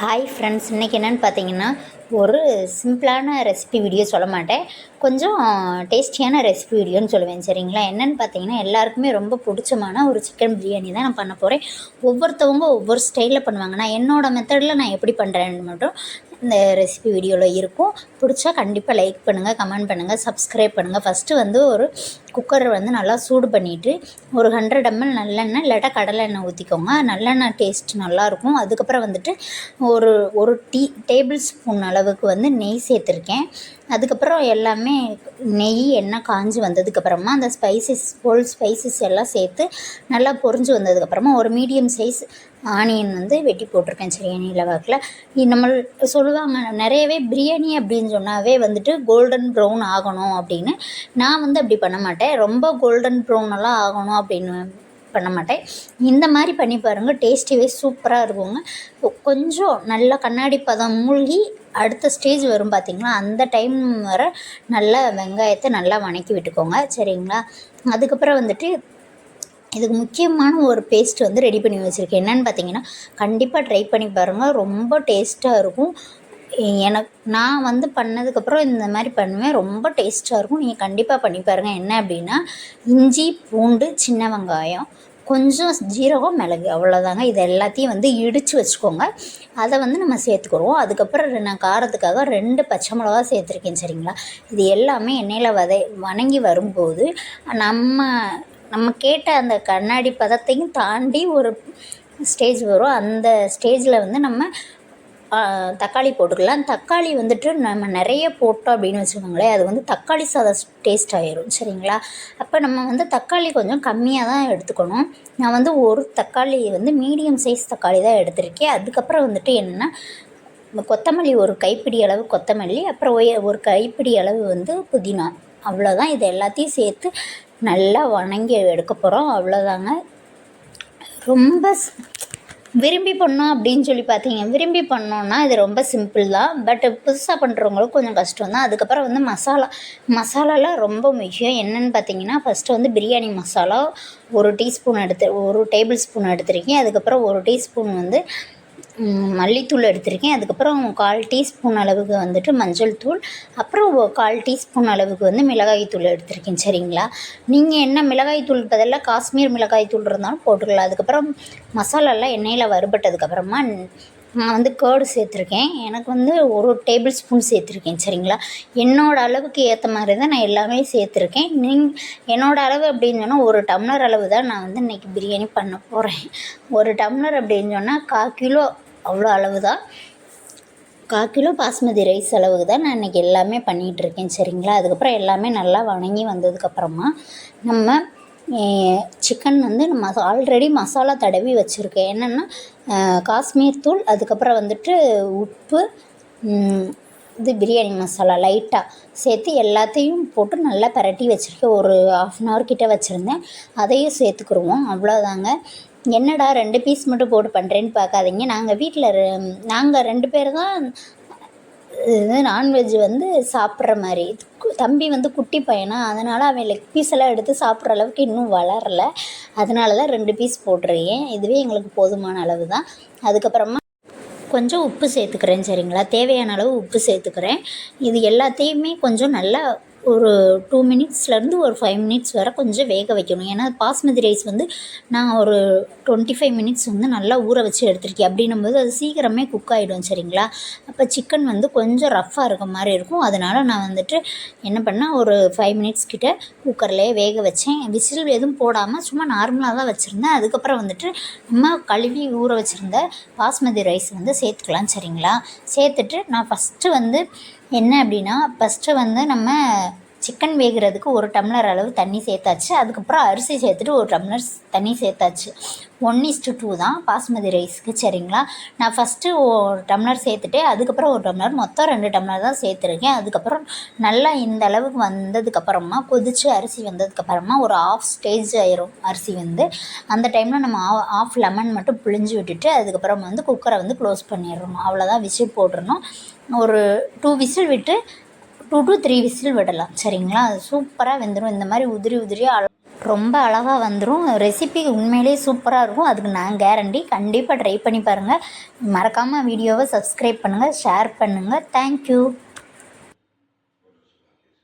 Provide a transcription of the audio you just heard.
Hi friends, இன்றைக்கி என்னென்னு பார்த்தீங்கன்னா ஒரு சிம்பிளான ரெசிபி வீடியோ சொல்ல மாட்டேன், கொஞ்சம் டேஸ்டியான ரெசிபி வீடியோன்னு சொல்லுவேன். சரிங்களா? என்னென்னு பார்த்தீங்கன்னா எல்லாருக்குமே ரொம்ப பிடிச்சமான ஒரு சிக்கன் பிரியாணி தான் நான் பண்ண போகிறேன். ஒவ்வொருத்தவங்க ஒவ்வொரு ஸ்டைலில் பண்ணுவாங்க. நான் என்னோடய மெத்தடில் நான் எப்படி பண்ணுறேன்னு மட்டும் இந்த ரெசிபி வீடியோவில் இருக்கும். பிடிச்சா கண்டிப்பாக லைக் பண்ணுங்கள், கமெண்ட் பண்ணுங்கள், சப்ஸ்கிரைப் பண்ணுங்கள். ஃபஸ்ட்டு வந்து ஒரு குக்கரை வந்து நல்லா சூடு பண்ணிவிட்டு ஒரு 100 ml நல்லெண்ணெய் இல்லாட்டா கடலை எண்ணெய் ஊற்றிக்கோங்க. நல்லெண்ணெய் டேஸ்ட் நல்லாயிருக்கும். அதுக்கப்புறம் வந்துட்டு ஒரு ஒரு டேபிள் ஸ்பூன் அளவுக்கு வந்து நெய் சேர்த்துருக்கேன். அதுக்கப்புறம் எல்லாமே நெய் எண்ணெய் காஞ்சி வந்ததுக்கப்புறமா அந்த ஹோல் ஸ்பைசஸ் எல்லாம் சேர்த்து நல்லா பொரிஞ்சு வந்ததுக்கப்புறமா ஒரு மீடியம் சைஸ் ஆனியன் வந்து வெட்டி போட்டிருக்கேன். சரியான இலவாக்கில் நம்ம சொல்லுவாங்க நிறையவே பிரியாணி அப்படின்னு சொன்னாவே வந்துட்டு கோல்டன் ப்ரௌன் ஆகணும் அப்படின்னு. நான் வந்து அப்படி பண்ண மாட்டேன். ரொம்ப கோல்டன் ப்ரௌனெல்லாம் ஆகணும் அப்படின்னு பண்ண மாட்டேன். இந்த மாதிரி பண்ணி பாருங்கள், டேஸ்டிவே சூப்பராக இருக்குங்க. கொஞ்சம் நல்லா கண்ணாடி பதம் மூழ்கி அடுத்த ஸ்டேஜ் வரும் பார்த்திங்களா, அந்த டைம் வர நல்லா வெங்காயத்தை நல்லா வணக்கி விட்டுக்கோங்க. சரிங்களா? அதுக்கப்புறம் வந்துட்டு இதுக்கு முக்கியமான ஒரு பேஸ்ட் வந்து ரெடி பண்ணி வச்சுருக்கேன். என்னென்னு பார்த்தீங்கன்னா கண்டிப்பாக ட்ரை பண்ணி பாருங்கள், ரொம்ப டேஸ்ட்டாக இருக்கும். நான் வந்து பண்ணதுக்கப்புறம் இந்த மாதிரி பண்ணுவேன், ரொம்ப டேஸ்ட்டாக இருக்கும். நீங்கள் கண்டிப்பாக பண்ணி பாருங்கள். என்ன அப்படின்னா இஞ்சி, பூண்டு, சின்ன வெங்காயம், கொஞ்சம் ஜீரகம், மிளகு, அவ்வளோதாங்க. இது எல்லாத்தையும் வந்து இடித்து வச்சுக்கோங்க. அதை வந்து நம்ம சேர்த்துக்குறோம். அதுக்கப்புறம் நான் காரத்துக்காக 2 பச்சை மிளகா சேர்த்துருக்கேன். சரிங்களா? இது எல்லாமே எண்ணெயில் வணங்கி வரும்போது நம்ம கேட்ட அந்த கண்ணாடி பதத்தையும் தாண்டி ஒரு ஸ்டேஜ் வரும். அந்த ஸ்டேஜில் வந்து நம்ம தக்காளி போட்டுக்கலாம். தக்காளி வந்துட்டு நம்ம நிறைய போட்டோம் அப்படின்னு வச்சுக்கோங்களேன், அது வந்து தக்காளி சாதம் டேஸ்ட் ஆகிரும். சரிங்களா? அப்போ நம்ம வந்து தக்காளி கொஞ்சம் கம்மியாக தான் எடுத்துக்கணும். நான் வந்து ஒரு தக்காளி வந்து மீடியம் சைஸ் தக்காளி தான் எடுத்திருக்கேன். அதுக்கப்புறம் வந்துட்டு என்னென்னா கொத்தமல்லி, ஒரு கைப்பிடி அளவு கொத்தமல்லி, அப்புறம் ஒரு கைப்பிடி அளவு வந்து புதினா, அவ்வளோதான். இது எல்லாத்தையும் சேர்த்து நல்லா வணங்கி எடுக்க போகிறோம். அவ்வளோதாங்க. ரொம்ப விரும்பி பண்ணோம் அப்படின்னு சொல்லி பார்த்தீங்க, விரும்பி பண்ணோன்னா இது ரொம்ப சிம்பிள் தான். பட் புதுசாக பண்ணுறவங்களுக்கு கொஞ்சம் கஷ்டம் தான். அதுக்கப்புறம் வந்து மசாலாலாம் ரொம்ப முக்கியம். என்னென்னு பார்த்தீங்கன்னா ஃபஸ்ட்டு வந்து பிரியாணி மசாலா ஒரு டேபிள் ஸ்பூன் எடுத்திருக்கேன். அதுக்கப்புறம் 1 டீஸ்பூன் வந்து மல்லித்தூள் எடுத்திருக்கேன். அதுக்கப்புறம் 1/4 டீஸ்பூன் அளவுக்கு வந்துட்டு மஞ்சள் தூள், அப்புறம் 1/4 டீஸ்பூன் அளவுக்கு வந்து மிளகாய் தூள் எடுத்திருக்கேன். சரிங்களா? நீங்கள் என்ன மிளகாய் தூள் பதிலாக காஷ்மீர் மிளகாய் தூள் இருந்தாலும் போட்டுக்கலாம். அதுக்கப்புறம் மசாலாலாம் எண்ணெயில் வறுபட்டதுக்கப்புறமா நான் வந்து கேர்டு சேர்த்துருக்கேன். எனக்கு வந்து 1 டேபிள் ஸ்பூன் சேர்த்துருக்கேன். சரிங்களா? என்னோடய அளவுக்கு ஏற்ற மாதிரி தான் நான் எல்லாமே சேர்த்துருக்கேன். என்னோடய அளவு அப்படின்னு சொன்னால் 1 டம்ளர் அளவு தான் நான் வந்து இன்றைக்கி பிரியாணி பண்ண போகிறேன். 1 டம்ளர் அப்படின்னு சொன்னால் 1/4 கிலோ, அவ்வளோ அளவு தான். 1/4 கிலோ பாஸ்மதி ரைஸ் அளவுக்கு தான் நான் இன்றைக்கி எல்லாமே பண்ணிகிட்ருக்கேன். சரிங்களா? அதுக்கப்புறம் எல்லாமே நல்லா வணங்கி வந்ததுக்கப்புறமா நம்ம சிக்கன் வந்து நம்ம ஆல்ரெடி மசாலா தடவி வச்சுருக்கேன். என்னென்னா காஷ்மீர் தூள், அதுக்கப்புறம் வந்துட்டு உப்பு, இது பிரியாணி மசாலா லைட்டாக சேர்த்து எல்லாத்தையும் போட்டு நல்லா பரட்டி வச்சுருக்கேன். ஒரு 1/2 hour கிட்ட வச்சுருந்தேன். அதையும் சேர்த்துக்குருவோம். அவ்வளோதாங்க. என்னடா 2 பீஸ் மட்டும் போட்டு பண்ணுறேன்னு பார்க்காதீங்க. நாங்கள் 2 பேர் தான் இது நான்வெஜ் வந்து சாப்பிட்ற மாதிரி. தம்பி வந்து குட்டி பையனா, அதனால் அவன் லெக் பீஸ் எல்லாம் எடுத்து சாப்பிட்ற அளவுக்கு இன்னும் வளரலை. அதனால தான் 2 பீஸ் போட்டிருக்கேன். இதுவே எங்களுக்கு போதுமான அளவு தான். அதுக்கப்புறமா கொஞ்சம் உப்பு சேர்த்துக்கிறேன். சரிங்களா? தேவையான அளவு உப்பு சேர்த்துக்கிறேன். இது எல்லாத்தையுமே கொஞ்சம் நல்லா ஒரு 2 மினிட்ஸ்லேருந்து ஒரு 5 மினிட்ஸ் வரை கொஞ்சம் வேக வைக்கணும். ஏன்னா பாஸ்மதி ரைஸ் வந்து நான் ஒரு 25 மினிட்ஸ் வந்து நல்லா ஊற வச்சு எடுத்துருக்கேன். அப்படின்னும்போது அது சீக்கிரமே குக் ஆகிடும். சரிங்களா? அப்போ சிக்கன் வந்து கொஞ்சம் ரஃப்பாக இருக்க மாதிரி இருக்கும். அதனால் நான் வந்துட்டு என்ன பண்ணேன், ஒரு 5 மினிட்ஸ் கிட்ட குக்கர்லேயே வேக வச்சேன். விசில் எதுவும் போடாமல் சும்மா நார்மலாக தான் வச்சுருந்தேன். அதுக்கப்புறம் வந்துட்டு நம்ம கழுவி ஊற வச்சுருந்த பாஸ்மதி ரைஸ் வந்து சேர்த்துக்கலாம். சரிங்களா? சேர்த்துட்டு நான் ஃபஸ்ட்டு வந்து என்ன அப்படின்னா வந்து நம்ம சிக்கன் வேகிறதுக்கு 1 டம்ளர் அளவு தண்ணி சேர்த்தாச்சு. அதுக்கப்புறம் அரிசி சேர்த்துட்டு 1 டம்ளர் தண்ணி சேர்த்தாச்சு. 1:2 தான் பாஸ்மதி ரைஸ்க்கு. சரிங்களா? நான் ஃபஸ்ட்டு 1 டம்ளர் சேர்த்துட்டு அதுக்கப்புறம் 1 டம்ளர், மொத்தம் 2 டம்ளர் தான் சேர்த்துருக்கேன். அதுக்கப்புறம் நல்லா இந்த அளவுக்கு வந்ததுக்கப்புறமா கொதித்து அரிசி வந்ததுக்கப்புறமா ஒரு 1/2 ஸ்டேஜ் ஆயிரும் அரிசி வந்து. அந்த டைமில் நம்ம 1/2 லெமன் மட்டும் பிழிஞ்சு விட்டுட்டு அதுக்கப்புறம் வந்து குக்கரை வந்து க்ளோஸ் பண்ணிடணும். அவ்வளோதான், விசில் போட்டுடணும். ஒரு 2 விசில் விட்டு 2 to 3 விசில் விடலாம். சரிங்களா? அது சூப்பராக வெந்துடும். இந்த மாதிரி உதிரி உதிரியாக ரொம்ப அழகாக வந்துடும். ரெசிபி உண்மையிலே சூப்பராக இருக்கும். அதுக்கு நான் கேரண்டி. கண்டிப்பாக ட்ரை பண்ணி பாருங்கள். மறக்காமல் வீடியோவை சப்ஸ்கிரைப் பண்ணுங்கள், ஷேர் பண்ணுங்கள். தேங்க்யூ.